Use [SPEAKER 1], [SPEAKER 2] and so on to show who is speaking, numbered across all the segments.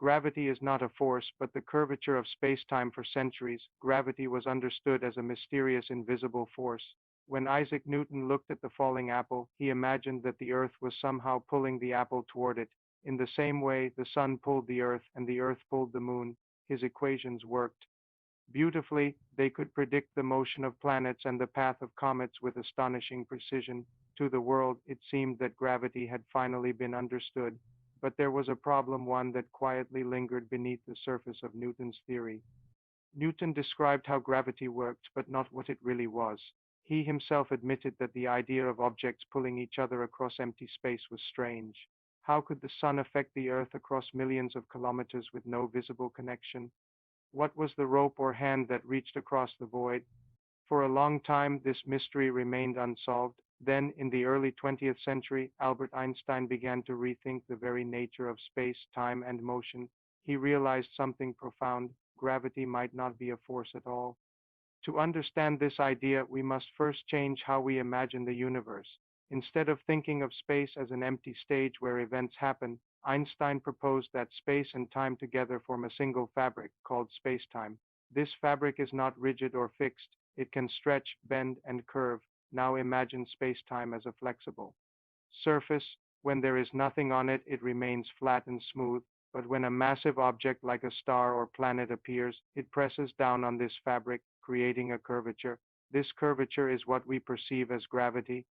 [SPEAKER 1] Gravity is not a force, but the curvature of spacetime. For centuries, gravity was understood as a mysterious invisible force. When Isaac Newton looked at the falling apple, he imagined that the earth was somehow pulling the apple toward it. In the same way, the sun pulled the earth and the earth pulled the moon. His equations worked beautifully. They could predict the motion of planets and the path of comets with astonishing precision. To the world, it seemed that gravity had finally been understood. But there was a problem, one that quietly lingered beneath the surface of Newton's theory. Newton described how gravity worked, but not what it really was. He himself admitted that the idea of objects pulling each other across empty space was strange. How could the sun affect the earth across millions of kilometers with no visible connection? What was the rope or hand that reached across the void? For a long time, this mystery remained unsolved. Then, in the early 20th century, Albert Einstein began to rethink the very nature of space, time, and motion. He realized something profound: gravity might not be a force at all. To understand this idea, we must first change how we imagine the universe. Instead of thinking of space as an empty stage where events happen, Einstein proposed that space and time together form a single fabric called spacetime. This fabric is not rigid or fixed. It can stretch, bend, and curve. Now imagine spacetime as a flexible surface. When there is nothing on it, it remains flat and smooth. But when a massive object like a star or planet appears, it presses down on this fabric, creating a curvature. This curvature is what we perceive as gravity.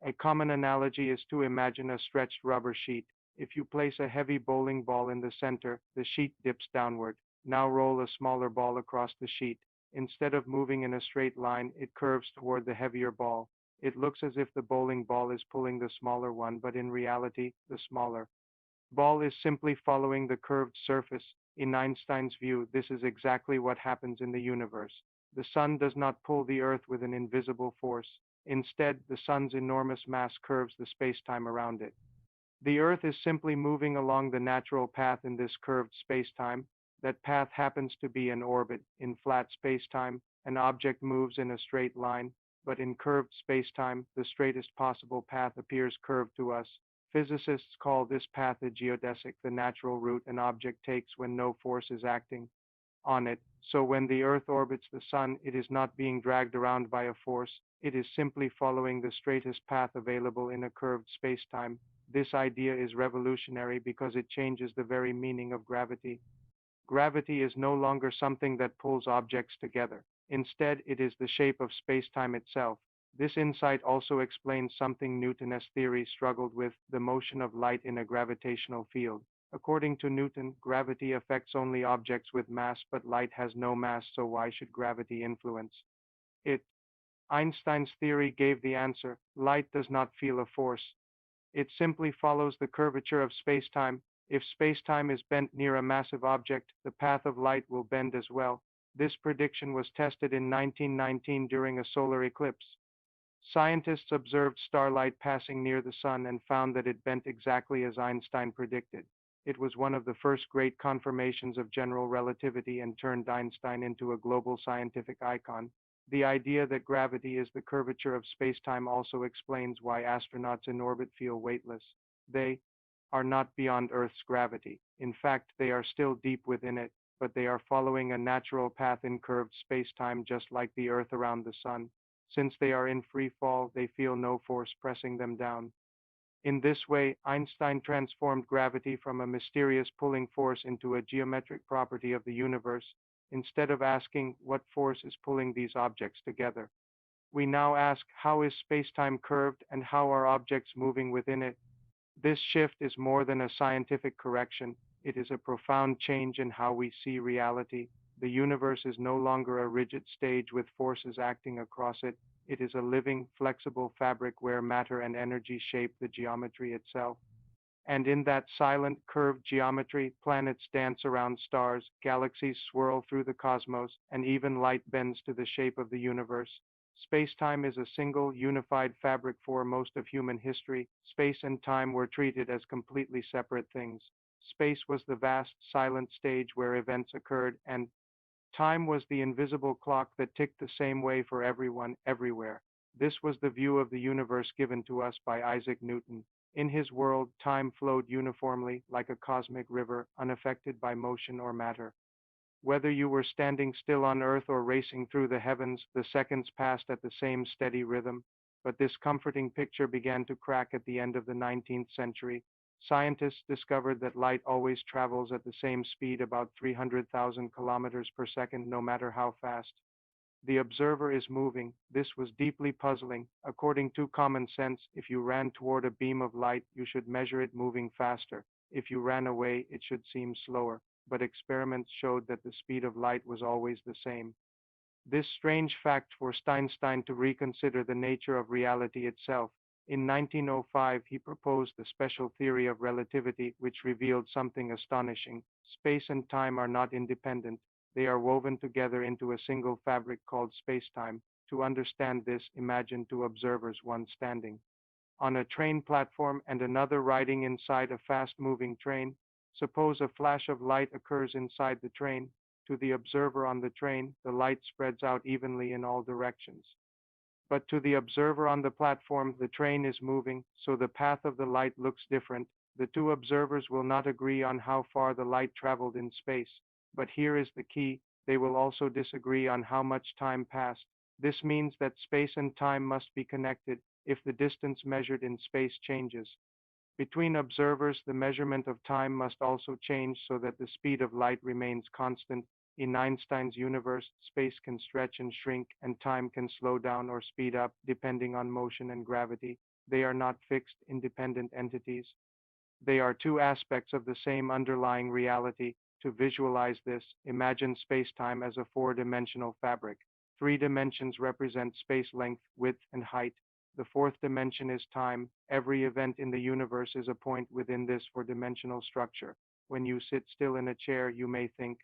[SPEAKER 1] A common analogy is to imagine a stretched rubber sheet. If you place a heavy bowling ball in the center, the sheet dips downward. Now roll a smaller ball across the sheet. Instead of moving in a straight line, it curves toward the heavier ball. It looks as if the bowling ball is pulling the smaller one, but in reality, the smaller ball is simply following the curved surface. In Einstein's view, this is exactly what happens in the universe. The sun does not pull the earth with an invisible force. Instead, the sun's enormous mass curves the spacetime around it. The earth is simply moving along the natural path in this curved spacetime. That path happens to be an orbit. In flat spacetime, an object moves in a straight line, but in curved spacetime, the straightest possible path appears curved to us. Physicists call this path a geodesic, the natural route an object takes when no force is acting on it. So when the Earth orbits the Sun, it is not being dragged around by a force. It is simply following the straightest path available in a curved spacetime. This idea is revolutionary because it changes the very meaning of gravity. Gravity is no longer something that pulls objects together. Instead, it is the shape of spacetime itself. This insight also explains something Newton's theory struggled with: the motion of light in a gravitational field. According to Newton, gravity affects only objects with mass, but light has no mass, so why should gravity influence it? Einstein's theory gave the answer: light does not feel a force. It simply follows the curvature of spacetime. If spacetime is bent near a massive object, the path of light will bend as well. This prediction was tested in 1919 during a solar eclipse. Scientists observed starlight passing near the sun and found that it bent exactly as Einstein predicted. It was one of the first great confirmations of general relativity and turned Einstein into a global scientific icon. The idea that gravity is the curvature of spacetime also explains why astronauts in orbit feel weightless. They are not beyond Earth's gravity. In fact, they are still deep within it, but they are following a natural path in curved spacetime, just like the Earth around the sun. Since they are in free fall, they feel no force pressing them down. In this way, Einstein transformed gravity from a mysterious pulling force into a geometric property of the universe. Instead of asking what force is pulling these objects together, we now ask, how is spacetime curved and how are objects moving within it? This shift is more than a scientific correction. It is a profound change in how we see reality. The universe is no longer a rigid stage with forces acting across it. It is a living, flexible fabric where matter and energy shape the geometry itself. And in that silent, curved geometry, planets dance around stars, galaxies swirl through the cosmos, and even light bends to the shape of the universe. Space-time is a single, unified fabric. For most of human history, space and time were treated as completely separate things. Space was the vast, silent stage where events occurred, and time was the invisible clock that ticked the same way for everyone, everywhere. This was the view of the universe given to us by Isaac Newton. In his world, time flowed uniformly like a cosmic river, unaffected by motion or matter. Whether you were standing still on Earth or racing through the heavens, the seconds passed at the same steady rhythm. But this comforting picture began to crack at the end of the 19th century. Scientists discovered that light always travels at the same speed, about 300,000 kilometers per second, no matter how fast. The observer is moving. This was deeply puzzling. According to common sense, if you ran toward a beam of light, you should measure it moving faster. If you ran away, it should seem slower. But experiments showed that the speed of light was always the same. This strange fact forced Einstein to reconsider the nature of reality itself. In 1905, he proposed the special theory of relativity, which revealed something astonishing. Space and time are not independent. They are woven together into a single fabric called spacetime. To understand this, imagine two observers, one standing on a train platform and another riding inside a fast-moving train. Suppose a flash of light occurs inside the train. To the observer on the train, the light spreads out evenly in all directions. But to the observer on the platform, the train is moving, so the path of the light looks different. The two observers will not agree on how far the light traveled in space. But here is the key, they will also disagree on how much time passed. This means that space and time must be connected if the distance measured in space changes. Between observers, the measurement of time must also change so that the speed of light remains constant. In Einstein's universe, space can stretch and shrink, and time can slow down or speed up depending on motion and gravity. They are not fixed, independent entities. They are two aspects of the same underlying reality. To visualize this, imagine spacetime as a four-dimensional fabric. Three dimensions represent space length, width, and height. The fourth dimension is time. Every event in the universe is a point within this four-dimensional structure. When you sit still in a chair, you may think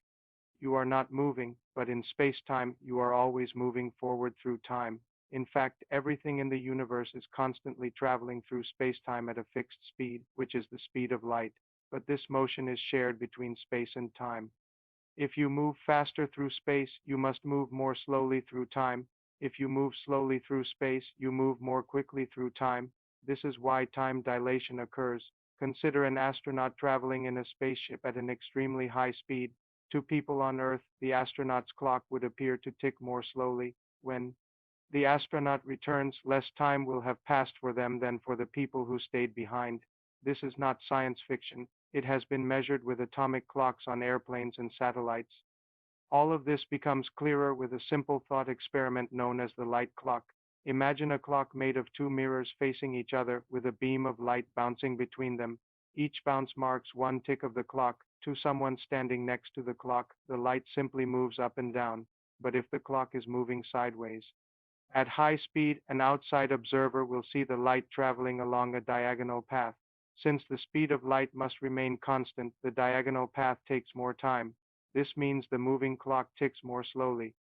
[SPEAKER 1] you are not moving, but in space-time, you are always moving forward through time. In fact, everything in the universe is constantly traveling through space-time at a fixed speed, which is the speed of light. But this motion is shared between space and time. If you move faster through space, you must move more slowly through time. If you move slowly through space, you move more quickly through time. This is why time dilation occurs. Consider an astronaut traveling in a spaceship at an extremely high speed. To people on Earth, the astronaut's clock would appear to tick more slowly. When the astronaut returns, less time will have passed for them than for the people who stayed behind. This is not science fiction. It has been measured with atomic clocks on airplanes and satellites. All of this becomes clearer with a simple thought experiment known as the light clock. Imagine a clock made of two mirrors facing each other with a beam of light bouncing between them. Each bounce marks one tick of the clock. To someone standing next to the clock, the light simply moves up and down. But if the clock is moving sideways, at high speed, an outside observer will see the light traveling along a diagonal path. Since the speed of light must remain constant, the diagonal path takes more time. This means the moving clock ticks more slowly.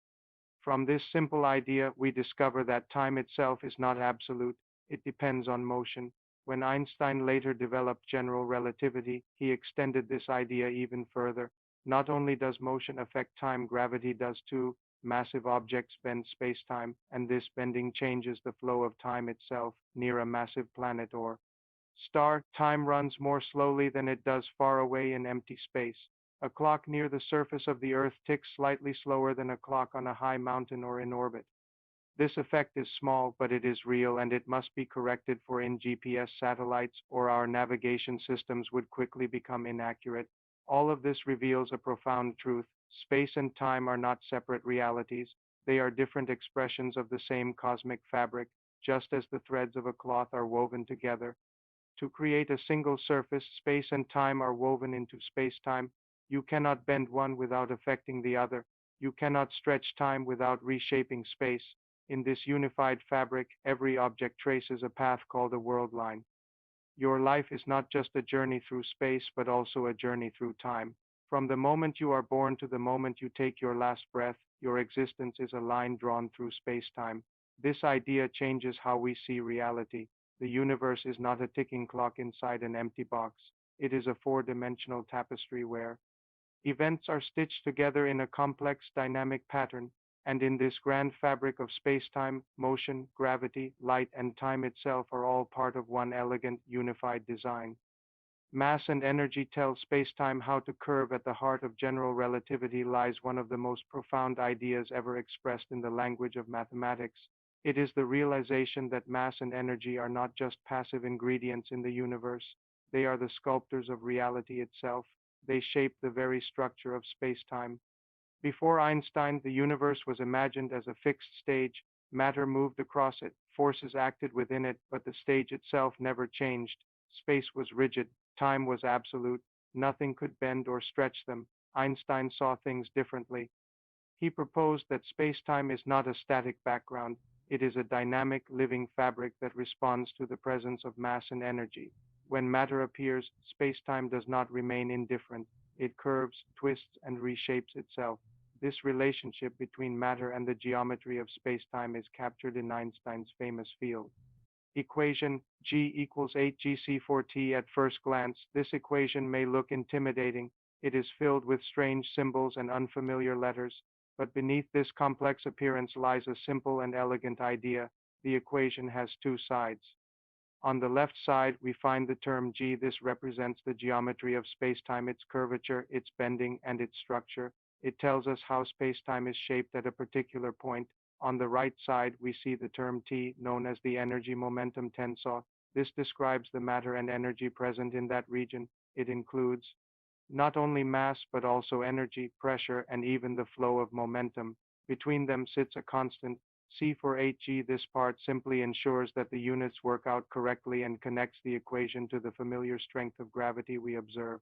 [SPEAKER 1] From this simple idea, we discover that time itself is not absolute. It depends on motion. When Einstein later developed general relativity, he extended this idea even further. Not only does motion affect time, gravity does too. Massive objects bend space-time, and this bending changes the flow of time itself. Near a massive planet or star, time runs more slowly than it does far away in empty space. A clock near the surface of the Earth ticks slightly slower than a clock on a high mountain or in orbit. This effect is small, but it is real, and it must be corrected, for in GPS satellites or our navigation systems would quickly become inaccurate. All of this reveals a profound truth. Space and time are not separate realities. They are different expressions of the same cosmic fabric, just as the threads of a cloth are woven together. To create a single surface, space and time are woven into space-time. You cannot bend one without affecting the other. You cannot stretch time without reshaping space. In this unified fabric, every object traces a path called a world line. Your life is not just a journey through space, but also a journey through time. From the moment you are born to the moment you take your last breath, your existence is a line drawn through space-time. This idea changes how we see reality. The universe is not a ticking clock inside an empty box. It is a four-dimensional tapestry where events are stitched together in a complex, dynamic pattern. And in this grand fabric of space-time, motion, gravity, light, and time itself are all part of one elegant, unified design. Mass and energy tell spacetime how to curve. At the heart of general relativity lies one of the most profound ideas ever expressed in the language of mathematics. It is the realization that mass and energy are not just passive ingredients in the universe. They are the sculptors of reality itself. They shape the very structure of spacetime. Before Einstein, the universe was imagined as a fixed stage. Matter moved across it, forces acted within it, but the stage itself never changed. Space was rigid, time was absolute, nothing could bend or stretch them. Einstein saw things differently. He proposed that space-time is not a static background, it is a dynamic, living fabric that responds to the presence of mass and energy. When matter appears, space-time does not remain indifferent. It curves, twists, and reshapes itself. This relationship between matter and the geometry of space-time is captured in Einstein's famous field equation G equals 8gc4t. At first glance, this equation may look intimidating. It is filled with strange symbols and unfamiliar letters, but beneath this complex appearance lies a simple and elegant idea. The equation has two sides. On the left side, we find the term G. This represents the geometry of spacetime, its curvature, its bending, and its structure. It tells us how spacetime is shaped at a particular point. On the right side, we see the term T, known as the energy momentum tensor. This describes the matter and energy present in that region. It includes not only mass but also energy, pressure, and even the flow of momentum. Between them sits a constant, C for 8g. This part simply ensures that the units work out correctly and connects the equation to the familiar strength of gravity we observe.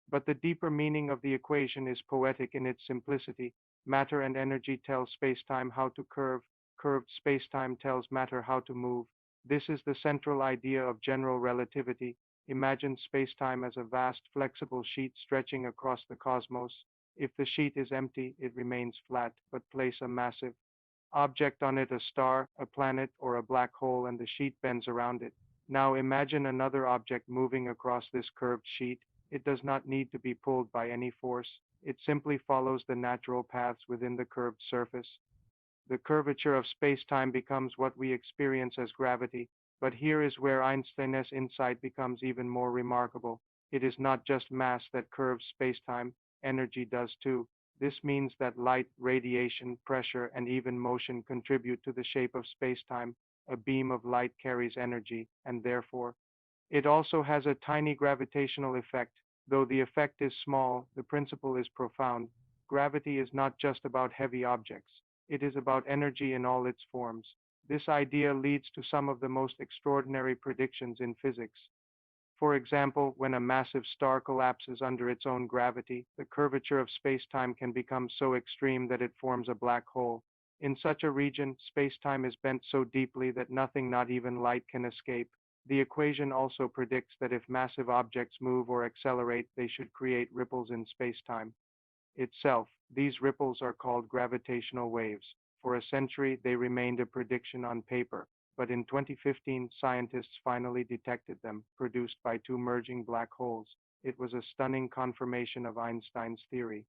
[SPEAKER 1] But the deeper meaning of the equation is poetic in its simplicity. Matter and energy tell spacetime how to curve, curved spacetime tells matter how to move. This is the central idea of general relativity. Imagine spacetime as a vast, flexible sheet stretching across the cosmos. If the sheet is empty, it remains flat, but place a massive object on it, a star, a planet, or a black hole, and the sheet bends around it. Now imagine another object moving across this curved sheet. It does not need to be pulled by any force. It simply follows the natural paths within the curved surface. The curvature of space-time becomes what we experience as gravity. But here is where Einstein's insight becomes even more remarkable. It is not just mass that curves space-time, energy does too. This means that light, radiation, pressure, and even motion contribute to the shape of space-time. A beam of light carries energy, and therefore, it also has a tiny gravitational effect. Though the effect is small, the principle is profound. Gravity is not just about heavy objects. It is about energy in all its forms. This idea leads to some of the most extraordinary predictions in physics. For example, when a massive star collapses under its own gravity, the curvature of spacetime can become so extreme that it forms a black hole. In such a region, spacetime is bent so deeply that nothing, not even light, can escape. The equation also predicts that if massive objects move or accelerate, they should create ripples in spacetime itself. These ripples are called gravitational waves. For a century, they remained a prediction on paper, but in 2015, scientists finally detected them, produced by two merging black holes. It was a stunning confirmation of Einstein's theory.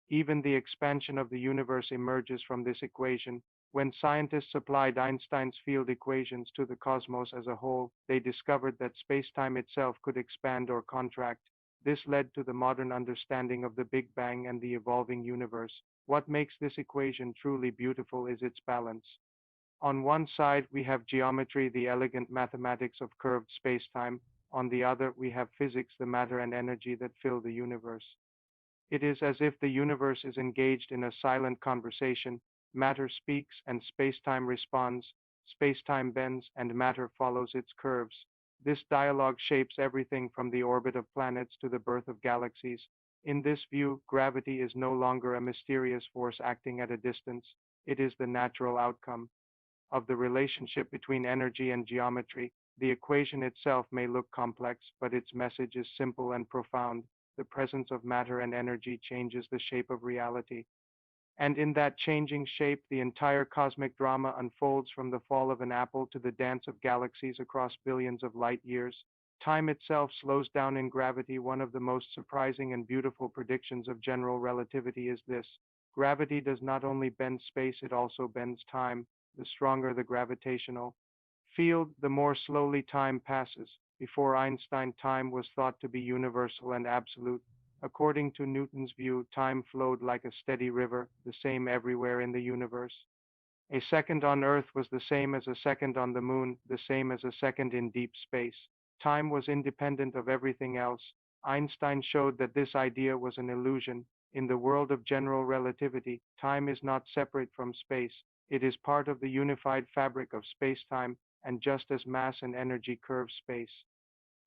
[SPEAKER 1] Even the expansion of the universe emerges from this equation. When scientists applied Einstein's field equations to the cosmos as a whole, they discovered that spacetime itself could expand or contract. This led to the modern understanding of the Big Bang and the evolving universe. What makes this equation truly beautiful is its balance. On one side, we have geometry, the elegant mathematics of curved spacetime. On the other, we have physics, the matter and energy that fill the universe. It is as if the universe is engaged in a silent conversation. Matter speaks and spacetime responds. Spacetime bends and matter follows its curves. This dialogue shapes everything from the orbit of planets to the birth of galaxies. In this view, gravity is no longer a mysterious force acting at a distance. It is the natural outcome of the relationship between energy and geometry. The equation itself may look complex, but its message is simple and profound. The presence of matter and energy changes the shape of reality. And in that changing shape, the entire cosmic drama unfolds, from the fall of an apple to the dance of galaxies across billions of light years. Time itself slows down in gravity. One of the most surprising and beautiful predictions of general relativity is this. Gravity does not only bend space, it also bends time. The stronger the gravitational field, the more slowly time passes. Before Einstein, time was thought to be universal and absolute. According to Newton's view, time flowed like a steady river, the same everywhere in the universe. A second on Earth was the same as a second on the Moon, the same as a second in deep space. Time was independent of everything else. Einstein showed that this idea was an illusion. In the world of general relativity, time is not separate from space. It is part of the unified fabric of spacetime, and just as mass and energy curve space,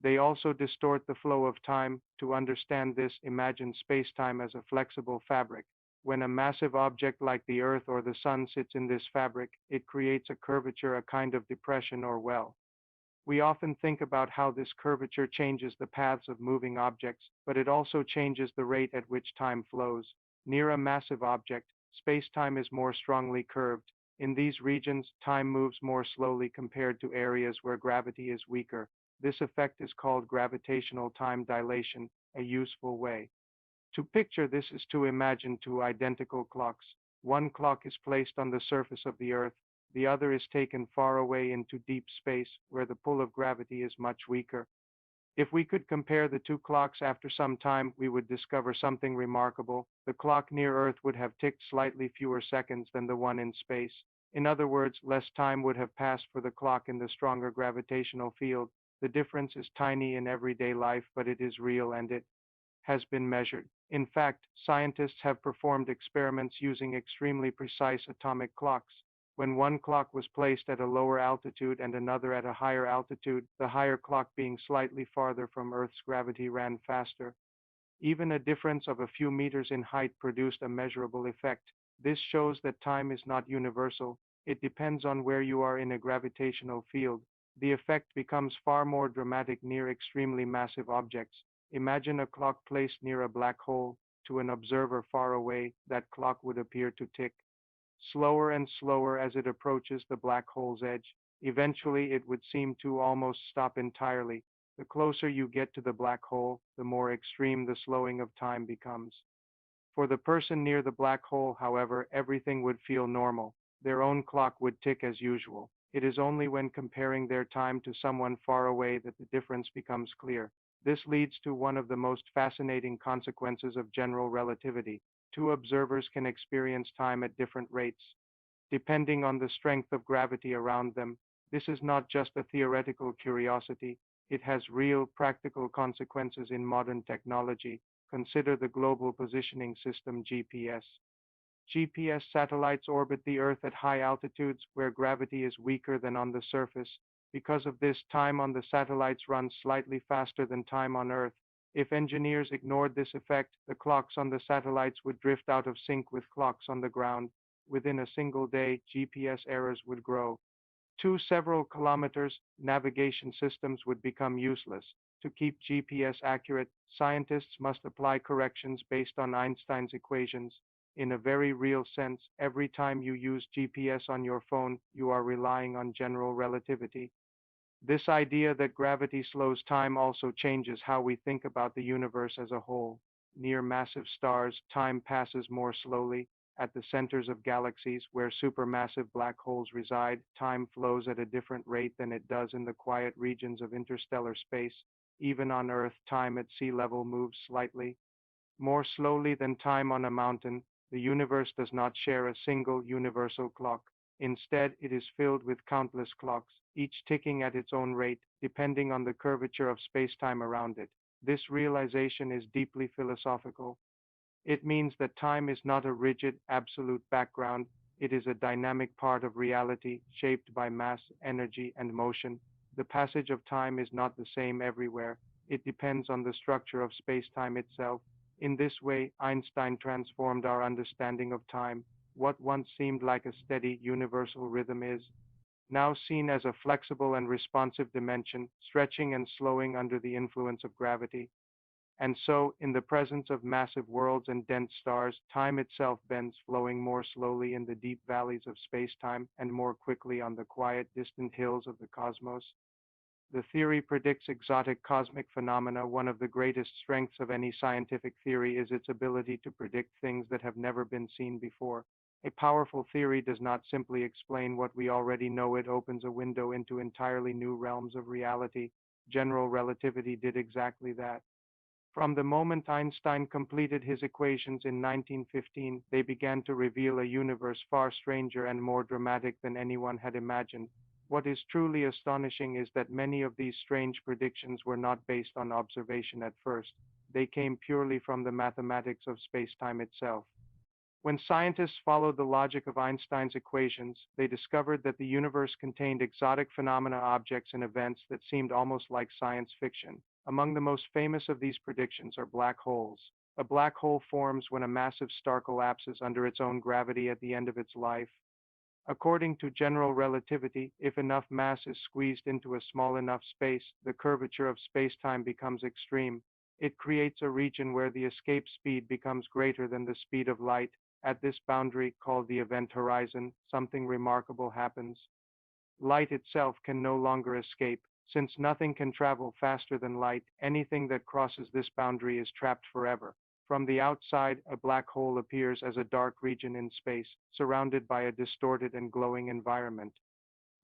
[SPEAKER 1] they also distort the flow of time. To understand this, imagine spacetime as a flexible fabric. When a massive object like the Earth or the Sun sits in this fabric, it creates a curvature, a kind of depression or well. We often think about how this curvature changes the paths of moving objects, but it also changes the rate at which time flows. Near a massive object, space-time is more strongly curved. In these regions, time moves more slowly compared to areas where gravity is weaker. This effect is called gravitational time dilation, a useful way to picture this is to imagine two identical clocks. One clock is placed on the surface of the Earth, the other is taken far away into deep space where the pull of gravity is much weaker. If we could compare the two clocks after some time, we would discover something remarkable. The clock near Earth would have ticked slightly fewer seconds than the one in space. In other words, less time would have passed for the clock in the stronger gravitational field. The difference is tiny in everyday life, but it is real and it has been measured. In fact, scientists have performed experiments using extremely precise atomic clocks. When one clock was placed at a lower altitude and another at a higher altitude, the higher clock being slightly farther from Earth's gravity ran faster. Even a difference of a few meters in height produced a measurable effect. This shows that time is not universal. It depends on where you are in a gravitational field. The effect becomes far more dramatic near extremely massive objects. Imagine a clock placed near a black hole. To an observer far away, that clock would appear to tick slower and slower as it approaches the black hole's edge. Eventually, it would seem to almost stop entirely. The closer you get to the black hole, the more extreme the slowing of time becomes. For the person near the black hole, however, everything would feel normal. Their own clock would tick as usual. It is only when comparing their time to someone far away that the difference becomes clear. This leads to one of the most fascinating consequences of general relativity. Two observers can experience time at different rates, depending on the strength of gravity around them. This is not just a theoretical curiosity, it has real practical consequences in modern technology. Consider the Global Positioning System (GPS). GPS satellites orbit the Earth at high altitudes where gravity is weaker than on the surface. Because of this, time on the satellites runs slightly faster than time on Earth. If engineers ignored this effect, the clocks on the satellites would drift out of sync with clocks on the ground. Within a single day, GPS errors would grow to several kilometers. Navigation systems would become useless. To keep GPS accurate, scientists must apply corrections based on Einstein's equations. In a very real sense, every time you use GPS on your phone, you are relying on general relativity. This idea that gravity slows time also changes how we think about the universe as a whole. Near massive stars, time passes more slowly. At the centers of galaxies, where supermassive black holes reside, time flows at a different rate than it does in the quiet regions of interstellar space. Even on Earth, time at sea level moves slightly more slowly than time on a mountain. The universe does not share a single universal clock. Instead, it is filled with countless clocks, each ticking at its own rate, depending on the curvature of spacetime around it. This realization is deeply philosophical. It means that time is not a rigid, absolute background. It is a dynamic part of reality, shaped by mass, energy, and motion. The passage of time is not the same everywhere. It depends on the structure of spacetime itself. In this way, Einstein transformed our understanding of time. What once seemed like a steady, universal rhythm is now seen as a flexible and responsive dimension, stretching and slowing under the influence of gravity. And so, in the presence of massive worlds and dense stars, time itself bends, flowing more slowly in the deep valleys of spacetime and more quickly on the quiet, distant hills of the cosmos. The theory predicts exotic cosmic phenomena. One of the greatest strengths of any scientific theory is its ability to predict things that have never been seen before. A powerful theory does not simply explain what we already know, it opens a window into entirely new realms of reality. General relativity did exactly that. From the moment Einstein completed his equations in 1915, they began to reveal a universe far stranger and more dramatic than anyone had imagined. What is truly astonishing is that many of these strange predictions were not based on observation at first. They came purely from the mathematics of spacetime itself. When scientists followed the logic of Einstein's equations, they discovered that the universe contained exotic phenomena, objects, and events that seemed almost like science fiction. Among the most famous of these predictions are black holes. A black hole forms when a massive star collapses under its own gravity at the end of its life. According to general relativity, if enough mass is squeezed into a small enough space, the curvature of spacetime becomes extreme. It creates a region where the escape speed becomes greater than the speed of light. At this boundary, called the event horizon, something remarkable happens. Light itself can no longer escape. Since nothing can travel faster than light, anything that crosses this boundary is trapped forever. From the outside, a black hole appears as a dark region in space, surrounded by a distorted and glowing environment.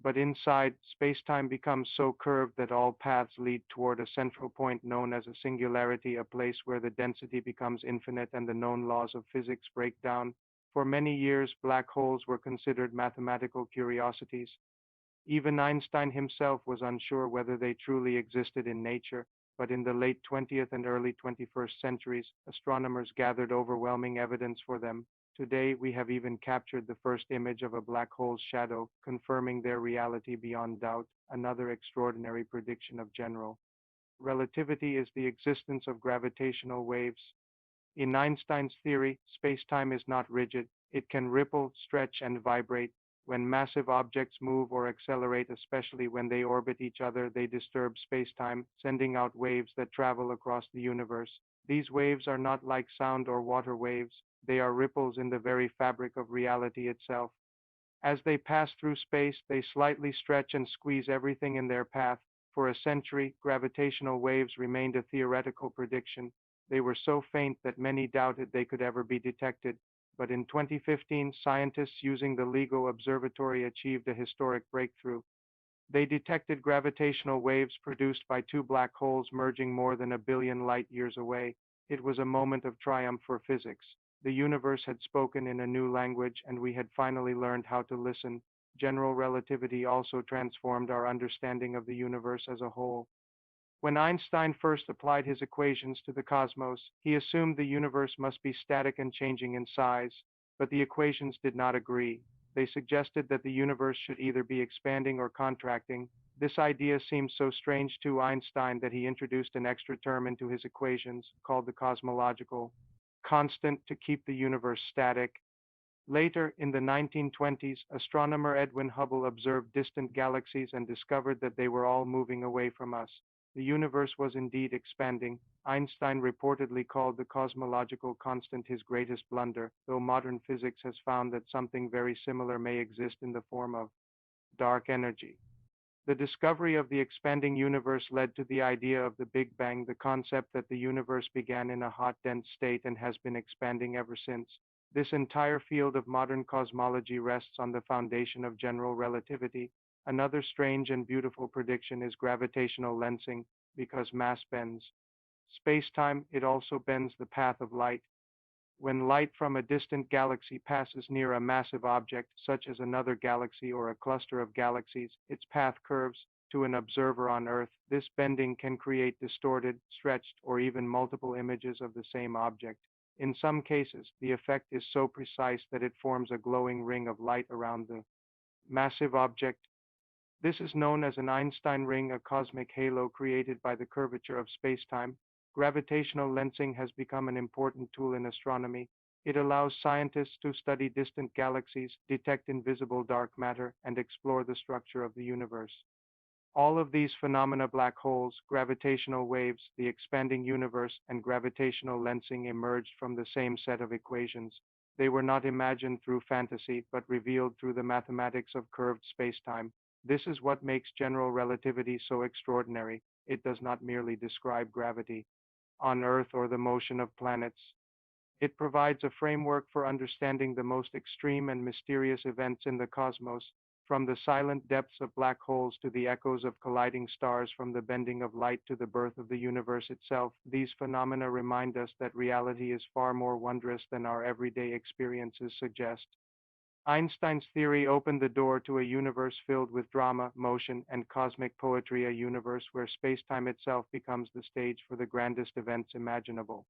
[SPEAKER 1] But inside, spacetime becomes so curved that all paths lead toward a central point known as a singularity, a place where the density becomes infinite and the known laws of physics break down. For many years, black holes were considered mathematical curiosities. Even Einstein himself was unsure whether they truly existed in nature, but in the late 20th and early 21st centuries, astronomers gathered overwhelming evidence for them. Today, we have even captured the first image of a black hole's shadow, confirming their reality beyond doubt. Another extraordinary prediction of general relativity is the existence of gravitational waves. In Einstein's theory, spacetime is not rigid. It can ripple, stretch, and vibrate. When massive objects move or accelerate, especially when they orbit each other, they disturb spacetime, sending out waves that travel across the universe. These waves are not like sound or water waves. They are ripples in the very fabric of reality itself. As they pass through space, they slightly stretch and squeeze everything in their path. For a century, gravitational waves remained a theoretical prediction. They were so faint that many doubted they could ever be detected. But in 2015, scientists using the LIGO observatory achieved a historic breakthrough. They detected gravitational waves produced by two black holes merging more than a billion light years away. It was a moment of triumph for physics. The universe had spoken in a new language, and we had finally learned how to listen. General relativity also transformed our understanding of the universe as a whole. When Einstein first applied his equations to the cosmos, he assumed the universe must be static and changing in size, but the equations did not agree. They suggested that the universe should either be expanding or contracting. This idea seemed so strange to Einstein that he introduced an extra term into his equations, called the cosmological constant, to keep the universe static. Later, in the 1920s, astronomer Edwin Hubble observed distant galaxies and discovered that they were all moving away from us. The universe was indeed expanding. Einstein reportedly called the cosmological constant his greatest blunder, though modern physics has found that something very similar may exist in the form of dark energy. The discovery of the expanding universe led to the idea of the Big Bang, the concept that the universe began in a hot, dense state and has been expanding ever since. This entire field of modern cosmology rests on the foundation of general relativity. Another strange and beautiful prediction is gravitational lensing, because mass bends space-time, it also bends the path of light. When light from a distant galaxy passes near a massive object, such as another galaxy or a cluster of galaxies, its path curves. To an observer on Earth, this bending can create distorted, stretched, or even multiple images of the same object. In some cases, the effect is so precise that it forms a glowing ring of light around the massive object. This is known as an Einstein ring, a cosmic halo created by the curvature of spacetime. Gravitational lensing has become an important tool in astronomy. It allows scientists to study distant galaxies, detect invisible dark matter, and explore the structure of the universe. All of these phenomena, black holes, gravitational waves, the expanding universe, and gravitational lensing, emerged from the same set of equations. They were not imagined through fantasy, but revealed through the mathematics of curved spacetime. This is what makes general relativity so extraordinary. It does not merely describe gravity on Earth or the motion of planets. It provides a framework for understanding the most extreme and mysterious events in the cosmos, from the silent depths of black holes to the echoes of colliding stars, from the bending of light to the birth of the universe itself. These phenomena remind us that reality is far more wondrous than our everyday experiences suggest. Einstein's theory opened the door to a universe filled with drama, motion, and cosmic poetry, a universe where spacetime itself becomes the stage for the grandest events imaginable.